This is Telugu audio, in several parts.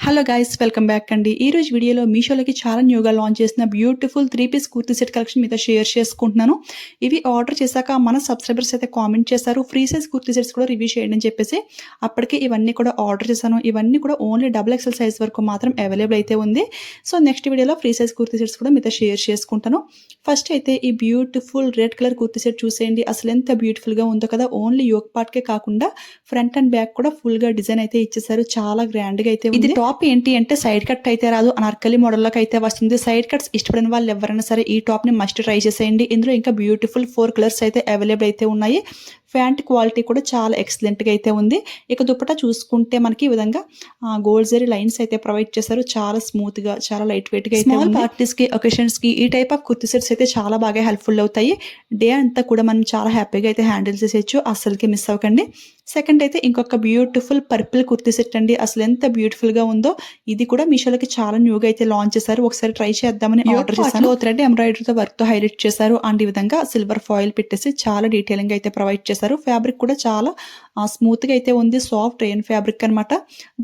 హలో గైస్, వెల్కమ్ బ్యాక్ అండి. ఈ రోజు వీడియోలో మీషోలోకి చాలా న్యూగా లాంచ్ చేసిన బ్యూటిఫుల్ 3-పీస్ కుర్తీ సెట్ కలెక్షన్ మీతో షేర్ చేసుకుంటున్నాను. ఇవి ఆర్డర్ చేశాక మన సబ్స్క్రైబర్స్ అయితే కామెంట్ చేశారు, ఫ్రీ సైజ్ కుర్తీ సెట్స్ కూడా రివ్యూ చేయండి అని చెప్పేసి. అప్పటికే ఇవన్నీ కూడా ఆర్డర్ చేశాను. ఇవన్నీ కూడా ఓన్లీ XXL సైజ్ వరకు మాత్రం అవైలబుల్ అయితే ఉంది. సో నెక్స్ట్ వీడియోలో ఫ్రీ సైజ్ కుర్తీ సెట్స్ కూడా మీతో షేర్ చేసుకుంటాను. ఫస్ట్ అయితే ఈ beautiful red colour kurti set చూసేయండి. అసలు ఎంత బ్యూటిఫుల్గా ఉందో కదా. ఓన్లీ యోక్ పార్ట్కే కాకుండా ఫ్రంట్ అండ్ బ్యాక్ కూడా ఫుల్గా డిజైన్ అయితే ఇచ్చేసారు. చాలా గ్రాండ్గా అయితే ఉంది. టాప్ ఏంటి అంటే సైడ్ కట్ అయితే రాదు, అనార్కలి మోడల్లోకి అయితే వస్తుంది. సైడ్ కట్స్ ఇష్టపడిన వాళ్ళు ఎవరైనా సరే ఈ టాప్ ని మస్ట్ ట్రై చేసేయండి. ఇందులో ఇంకా బ్యూటిఫుల్ 4 కలర్స్ అయితే అవైలబుల్ అయితే ఉన్నాయి. ప్యాంట్ క్వాలిటీ కూడా చాలా ఎక్సలెంట్గా అయితే ఉంది. ఇక దుపట్టా చూసుకుంటే మనకి ఈ విధంగా గోల్డ్ జరీ లైన్స్ అయితే ప్రొవైడ్ చేశారు. చాలా స్మూత్గా, చాలా లైట్ వెయిట్గా అయితే స్మాల్ పార్టీస్కి, ఒకేషన్స్కి ఈ టైప్ ఆఫ్ కుర్తీ సెట్స్ అయితే చాలా బాగా హెల్ప్ఫుల్ అవుతాయి. డే అంతా కూడా మనం చాలా హ్యాపీగా అయితే హ్యాండిల్ చేసేయచ్చు. అస్సలకి మిస్ అవ్వకండి. సెకండ్ అయితే ఇంకొక బ్యూటిఫుల్ పర్పుల్ కుర్తీ సెట్ అండి. అసలు ఎంత బ్యూటిఫుల్గా ఉందో. ఇది కూడా మీషోలోకి చాలా న్యూగా అయితే లాంచ్ చేశారు. ఒకసారి ట్రై చేద్దామని ఆర్డర్ చేశాను. థ్రెడ్ ఎంబ్రాయిడరీతో వర్క్తో హైలైట్ చేశారు. అండ్ ఈ విధంగా సిల్వర్ ఫాయిల్ పెట్టేసి చాలా డీటెయిలింగ్ అయితే ప్రొవైడ్ చేశారు. ఫ్యాబ్రిక్ కూడా చాలా స్మూత్గా అయితే ఉంది. సాఫ్ట్ రెయిన్ ఫ్యాబ్రిక్ అనమాట.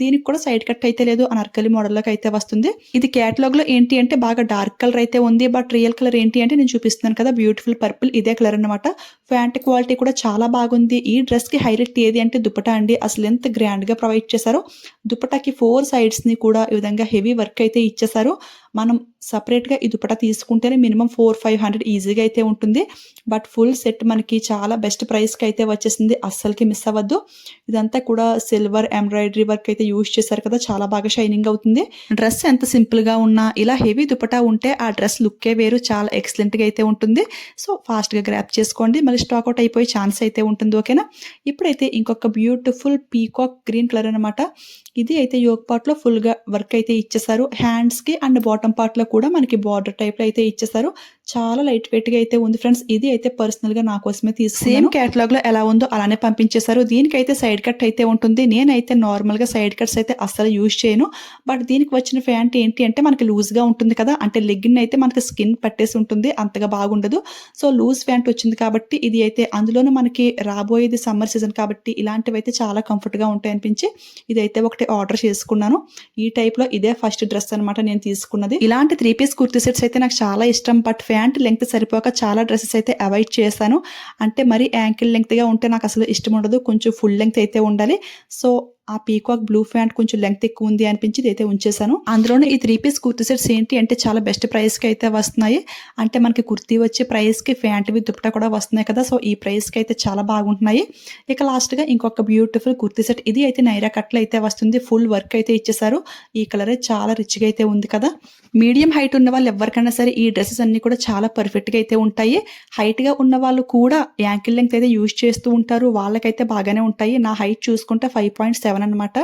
దీనికి కూడా సైడ్ కట్ అయితే లేదు, అనార్కలి మోడల్లోకి అయితే వస్తుంది. ఇది క్యాటలాగ్ లో ఏంటి అంటే బాగా డార్క్ కలర్ అయితే ఉంది. బట్ రియల్ కలర్ ఏంటి అంటే నేను చూపిస్తున్నాను కదా, బ్యూటిఫుల్ పర్పుల్, ఇదే కలర్ అనమాట. ప్యాంట్ క్వాలిటీ కూడా చాలా బాగుంది. ఈ డ్రెస్ కి హైలైట్ ఏది అంటే దుపట్టా అండి. అసలు ఎంత గ్రాండ్ గా ప్రొవైడ్ చేశారో. దుపట్టాకి 4 సైడ్స్ ని కూడా ఈ విధంగా హెవీ వర్క్ అయితే ఇచ్చేసారు. మనం సపరేట్గా ఈ దుపట్టా తీసుకుంటేనే మినిమం 400-500 ఈజీగా అయితే ఉంటుంది. బట్ ఫుల్ సెట్ మనకి చాలా బెస్ట్ ప్రైస్కి అయితే వచ్చేసింది. అస్సలకి మిస్ అవ్వద్దు. ఇదంతా కూడా సిల్వర్ ఎంబ్రాయిడరీ వర్క్ అయితే యూజ్ చేశారు కదా, చాలా బాగా షైనింగ్ అవుతుంది. డ్రెస్ ఎంత సింపుల్గా ఉన్నా ఇలా హెవీ దుపట్టా ఉంటే ఆ డ్రెస్ లుక్కే వేరు, చాలా ఎక్సలెంట్గా అయితే ఉంటుంది. సో ఫాస్ట్గా గ్రాప్ చేసుకోండి, మళ్ళీ స్టాక్అవుట్ అయిపోయే ఛాన్స్ అయితే ఉంటుంది. ఓకేనా. ఇప్పుడైతే ఇంకొక బ్యూటిఫుల్ పీకాక్ గ్రీన్ కలర్ అనమాట. ఇది అయితే యోక్ పార్ట్ లో ఫుల్ గా వర్క్ అయితే ఇచ్చేసారు. హ్యాండ్స్ కి అండ్ బాటమ్ పార్ట్ లో కూడా మనకి బార్డర్ టైప్ లో అయితే ఇచ్చేసారు. చాలా లైట్ వెయిట్ గా అయితే ఉంది ఫ్రెండ్స్. ఇది అయితే పర్సనల్ గా నా కోసమే తీసుకున్నాను. సేమ్ కేటలాగ్ లో ఎలా ఉందో అలానే పంపించేశారు. దీనికైతే సైడ్ కట్ అయితే ఉంటుంది. నేనైతే నార్మల్ గా సైడ్ కట్స్ అయితే అస్సలు యూజ్ చేయను. బట్ దీనికి వచ్చిన ప్యాంట్ ఏంటి అంటే మనకి లూజ్ గా ఉంటుంది కదా, అంటే లెగ్గిన్ అయితే మనకి స్కిన్ పట్టేసి ఉంటుంది, అంతగా బాగుండదు. సో లూజ్ ప్యాంట్ వచ్చింది కాబట్టి ఇది అయితే, అందులోనూ మనకి రాబోయేది సమ్మర్ సీజన్ కాబట్టి ఇలాంటివి అయితే చాలా కంఫర్ట్ గా ఉంటాయి అనిపించి ఇదైతే ఒకటి ఆర్డర్ చేసుకున్నాను. ఈ టైప్ లో ఇదే ఫస్ట్ డ్రెస్ అనమాట నేను తీసుకున్నది. ఇలాంటి 3-పీస్ కుర్తీ సెట్స్ అయితే నాకు చాలా ఇష్టం. బట్ ప్యాంట్ లెంగ్త్ సరిపోక చాలా డ్రెస్సెస్ అయితే అవాయిడ్ చేశాను. అంటే మరి యాంకిల్ లెంగ్త్ గా ఉంటే నాకు అసలు ఇష్టం ఉండదు. కొంచెం ఫుల్ లెంగ్త్ అయితే ఉండాలి. సో ఆ పీకాక్ బ్లూ ప్యాంట్ కొంచెం లెంగ్త్ ఎక్కువ ఉంది అనిపించి అయితే ఉంచేసాను. అందులోనే ఈ 3-పీస్ కుర్తీ సెట్స్ ఏంటి అంటే చాలా బెస్ట్ ప్రైస్ కి అయితే వస్తున్నాయి. అంటే మనకి కుర్తీ వచ్చే ప్రైస్ కి ప్యాంట్ విత్ దుపట్టా కూడా వస్తున్నాయి కదా. సో ఈ ప్రైస్ కి అయితే చాలా బాగుంటున్నాయి. ఇక లాస్ట్ గా ఇంకొక బ్యూటిఫుల్ కుర్తీ సెట్. ఇది అయితే నైరా కట్ లో అయితే వస్తుంది. ఫుల్ వర్క్ అయితే ఇచ్చేసారు. ఈ కలర్ చాలా రిచ్ గా అయితే ఉంది కదా. మీడియం హైట్ ఉన్న వాళ్ళు ఎవరికైనా సరే ఈ డ్రెస్సెస్ అన్ని కూడా చాలా పర్ఫెక్ట్ గా అయితే ఉంటాయి. హైట్ గా ఉన్న వాళ్ళు కూడా యాంకిల్ లెంగ్త్ అయితే యూజ్ చేస్తూ ఉంటారు. వాళ్ళకైతే బాగానే ఉంటాయి. నా హైట్ చూసుకుంటే 5.7 అనమాట.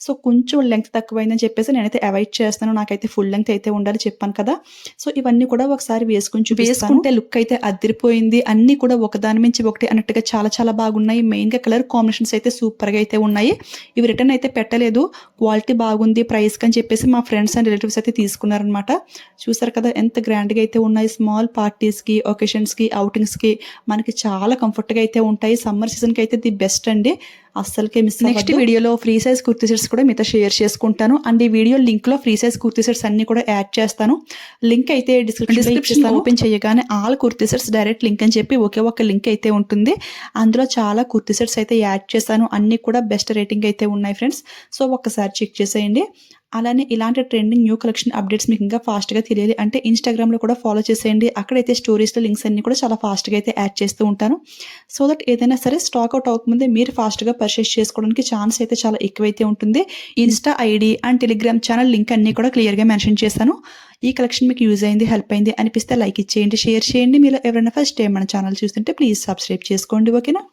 సో కొంచెం లెంగ్త్ తక్కువైందని చెప్పేసి నేనైతే అవాయిడ్ చేస్తాను. నాకైతే ఫుల్ లెంగ్త్ అయితే ఉండాలి చెప్పాను కదా. సో ఇవన్నీ కూడా ఒకసారి వేసుకుంటే లుక్ అయితే అదిరిపోయింది. అన్ని కూడా ఒకదాని మించి ఒకటి అన్నట్టుగా చాలా చాలా బాగున్నాయి. మెయిన్ గా కలర్ కాంబినేషన్స్ అయితే సూపర్ గా అయితే ఉన్నాయి. ఇవి రిటర్న్ అయితే పెట్టలేదు. క్వాలిటీ బాగుంది ప్రైస్ కని చెప్పేసి మా ఫ్రెండ్స్ అండ్ రిలేటివ్స్ అయితే తీసుకున్నారనమాట. చూసారు కదా ఎంత గ్రాండ్ గా అయితే ఉన్నాయి. స్మాల్ పార్టీస్ కి, ఒకేషన్స్ కి, అవుటింగ్స్ కి మనకి చాలా కంఫర్ట్ గా అయితే ఉంటాయి. సమ్మర్ సీజన్ కి అయితే ది బెస్ట్ అండి. అస్సలకే మిస్. నెక్స్ట్ వీడియోలో ఫ్రీ సైజ్ కుర్తీ సెట్స్ కూడా మీతో షేర్ చేసుకుంటాను. అండ్ ఈ వీడియో లింక్ లో ఫ్రీ సైజ్ కుర్తీ సెట్స్ అన్ని కూడా యాడ్ చేస్తాను. లింక్ అయితే డిస్క్రిప్షన్ ఓపెన్ చేయగానే all kurti sets direct link అని చెప్పి ఒకే ఒక లింక్ అయితే ఉంటుంది. అందులో చాలా కుర్తీ సెట్స్ అయితే యాడ్ చేశాను. అన్ని కూడా బెస్ట్ రేటింగ్ అయితే ఉన్నాయి ఫ్రెండ్స్. సో ఒక్కసారి చెక్ చేసేయండి. అలానే ఇలాంటి ట్రెండింగ్ న్యూ కలెక్షన్ అప్డేట్స్ మీకు ఇంకా ఫాస్ట్గా తెలియాలి అంటే ఇన్స్టాగ్రామ్లో కూడా ఫాలో చేసేయండి. అక్కడైతే స్టోరీస్లో లింక్స్ అన్ని కూడా చాలా ఫాస్ట్గా అయితే యాడ్ చేస్తూ ఉంటాను. సో దట్ ఏదైనా సరే స్టాక్ అవుట్ అవ్వకముందే మీరు ఫాస్ట్గా పర్చేస్ చేసుకోవడానికి ఛాన్స్ అయితే చాలా ఎక్కువైతే ఉంటుంది. Insta ID and Telegram channel link అన్ని కూడా క్లియర్గా మెన్షన్ చేశాను. ఈ కలెక్షన్ మీకు యూజ్ అయింది, హెల్ప్ అయింది అనిపిస్తే లైక్ ఇచ్చేయండి, షేర్ చేయండి. మీరు ఎవరైనా ఫస్ట్ టైం మన ఛానల్ చూస్తుంటే ప్లీజ్ సబ్స్క్రైబ్ చేసుకోండి. ఓకేనా.